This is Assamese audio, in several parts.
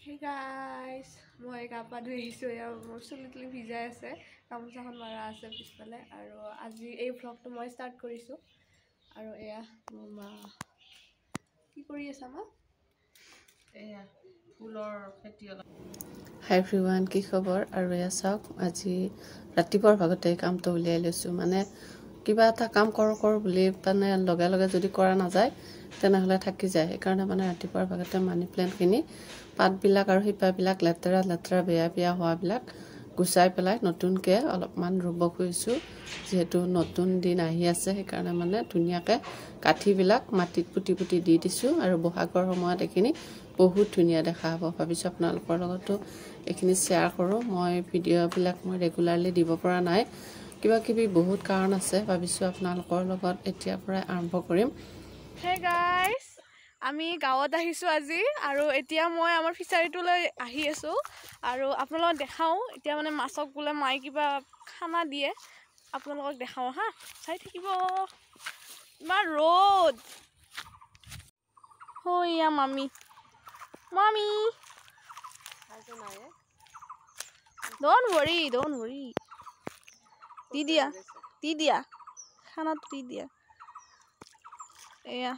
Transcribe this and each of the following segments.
Hey guys, মই গাপা ধুই আহিছোঁ। মোৰ চুলি ভিজাই আছে, গামোচাখন মাৰা আছে পিছফালে। আৰু আজি এই ভ্লগটো মই ষ্টাৰ্ট কৰিছোঁ। আৰু এয়া মোৰ মা কি কৰি আছা মা? এয়া ফুলৰ খেতি অলপ। হাই এভৰিৱান, কি খবৰ? আৰু এয়া চাওক, আজি ৰাতিপুৱাৰ ভাগতে কামটো উলিয়াই লৈছোঁ। মানে কিবা এটা কাম কৰোঁ বুলি মানে লগে লগে যদি কৰা নাযায় তেনেহ'লে থাকি যায়। সেইকাৰণে মানে ৰাতিপুৱাৰ ভাগতে মানি প্লেণ্টখিনি পাতবিলাক আৰু শিপাবিলাক লেতেৰা বেয়া হোৱাবিলাক গুচাই পেলাই নতুনকৈ অলপমান ৰুব খুজিছোঁ। যিহেতু নতুন দিন আহি আছে, সেইকাৰণে মানে ধুনীয়াকৈ কাঠিবিলাক মাটিত পুতি দি দিছোঁ। আৰু বহাগৰ সময়ত এইখিনি বহুত ধুনীয়া দেখা হ'ব। ভাবিছোঁ আপোনালোকৰ লগতো এইখিনি শ্বেয়াৰ কৰোঁ। মই ভিডিঅ'বিলাক ৰেগুলাৰলি দিব পৰা নাই, কিবাকিবি বহুত কাৰণ আছে। ভাবিছোঁ আপোনালোকৰ লগত এতিয়াৰ পৰাই আৰম্ভ কৰিম। Hey guys, আমি গাঁৱত আহিছোঁ আজি। আৰু এতিয়া মই আমাৰ ফিচাৰীটোলৈ আহি আছোঁ। আৰু আপোনালোকক দেখাওঁ, এতিয়া মানে মাছক বোলে মায়ে কিবা খানা দিয়ে। আপোনালোকক দেখাওঁ হা, চাই থাকিব। ইমান ৰ'দ। এয়া মামী don't worry দি দিয়া খানাটো দি দিয়া। এয়া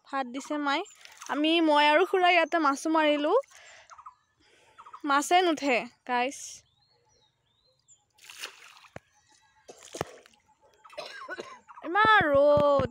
ভাত দিছে মায়ে। মই আৰু খুৰা ইয়াতে মাছো মাৰিলোঁ, মাছে নুঠে গাইছ। ইমান ৰ'দ।